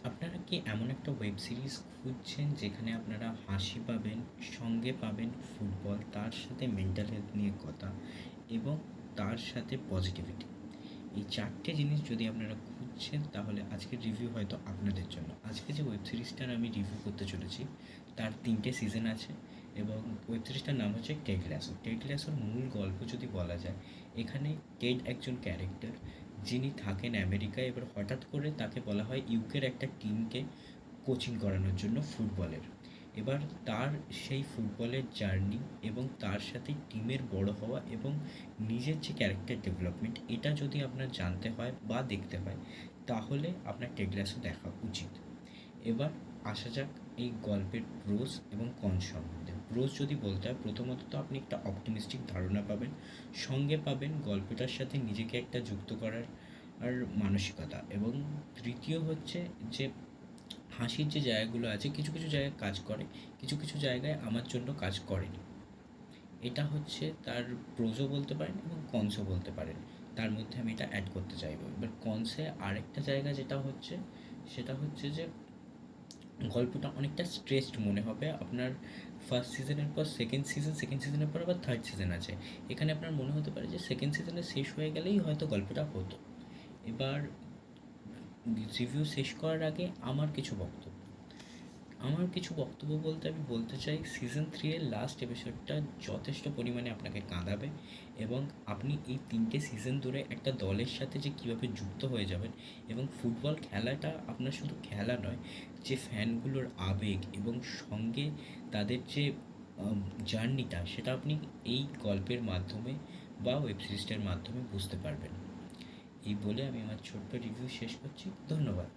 আপনারা কি এমন একটা ওয়েব সিরিজ খুঁজছেন যেখানে আপনারা হাসি পাবেন, সঙ্গে পাবেন ফুটবল, তার সাথে মেন্টাল হেলথ নিয়ে কথা এবং তার সাথে পজিটিভিটি? এই 4টে জিনিস যদি আপনারা খুঁজছেন তাহলে আজকের রিভিউ হয়তো আপনাদের জন্য। আজকে যে ওয়েব সিরিজটার আমি রিভিউ করতে চলেছি তার 3টে সিজন আছে এবং ওয়েব সিরিজটার নাম হচ্ছে টেড ল্যাসো। টেড ল্যাসোর মূল গল্প যদি বলা যায়, এখানে টেড একজন ক্যারেক্টার যিনি থাকেন আমেরিকায়। এবার হঠাৎ করে তাকে বলা হয় ইউকের একটা টিমকে কোচিং করানোর জন্য ফুটবলের। এবার তার সেই ফুটবলের জার্নি এবং তার সাথে টিমের বড় হওয়া এবং নিজের যে ক্যারেক্টার ডেভেলপমেন্ট, এটা যদি আপনার জানতে হয় বা দেখতে হয় তাহলে আপনার টেড ল্যাসো দেখা উচিত। এবার আসা যাক এই গল্পের প্রোস এবং কন সম্বন্ধে। প্রোস যদি বলতে হয়, প্রথমত তো আপনি একটা অপটিমিস্টিক ধারণা পাবেন, সঙ্গে পাবেন গল্পটার সাথে নিজেকে একটা যুক্ত করার মানসিকতা, এবং তৃতীয় হচ্ছে যে হাসির যে জায়গাগুলো আছে কিছু কিছু জায়গায় কাজ করে, কিছু কিছু জায়গায় আমার জন্য কাজ করেনি। এটা হচ্ছে তার প্রোজও বলতে পারেন এবং কনসও বলতে পারেন, তার মধ্যে আমি এটা অ্যাড করতে চাইবো। এবার কনসে আরেকটা জায়গা যেটা হচ্ছে, সেটা হচ্ছে যে গল্পটা অনেকটা স্ট্রেসড মনে হবে আপনার। ফার্স্ট সিজনের পর সেকেন্ড সিজন, সেকেন্ড সিজনের পর আবার থার্ড সিজন আছে, এখানে আপনার মনে হতে পারে যে সেকেন্ড সিজনে শেষ হয়ে গেলেই হয়তো গল্পটা হতো। এবার রিভিউ শেষ করার আগে আমার কিছু বক্তব্য বলতে আমি বলতে চাই, সিজন 3 এর লাস্ট এপিসোডটা যথেষ্ট পরিমাণে আপনাকে কাঁদাবে এবং আপনি এই 3টে সিজন ধরে একটা দলের সাথে যে কীভাবে যুক্ত হয়ে যাবেন, এবং ফুটবল খেলাটা আপনার শুধু খেলা নয়, যে ফ্যানগুলোর আবেগ এবং সঙ্গে তাদের যে জার্নিটা, সেটা আপনি এই গল্পের মাধ্যমে বা ওয়েব সিরিজটার মাধ্যমে বুঝতে পারবেন। এই বলে আমি আমার ছোট্ট রিভিউ শেষ করছি। ধন্যবাদ।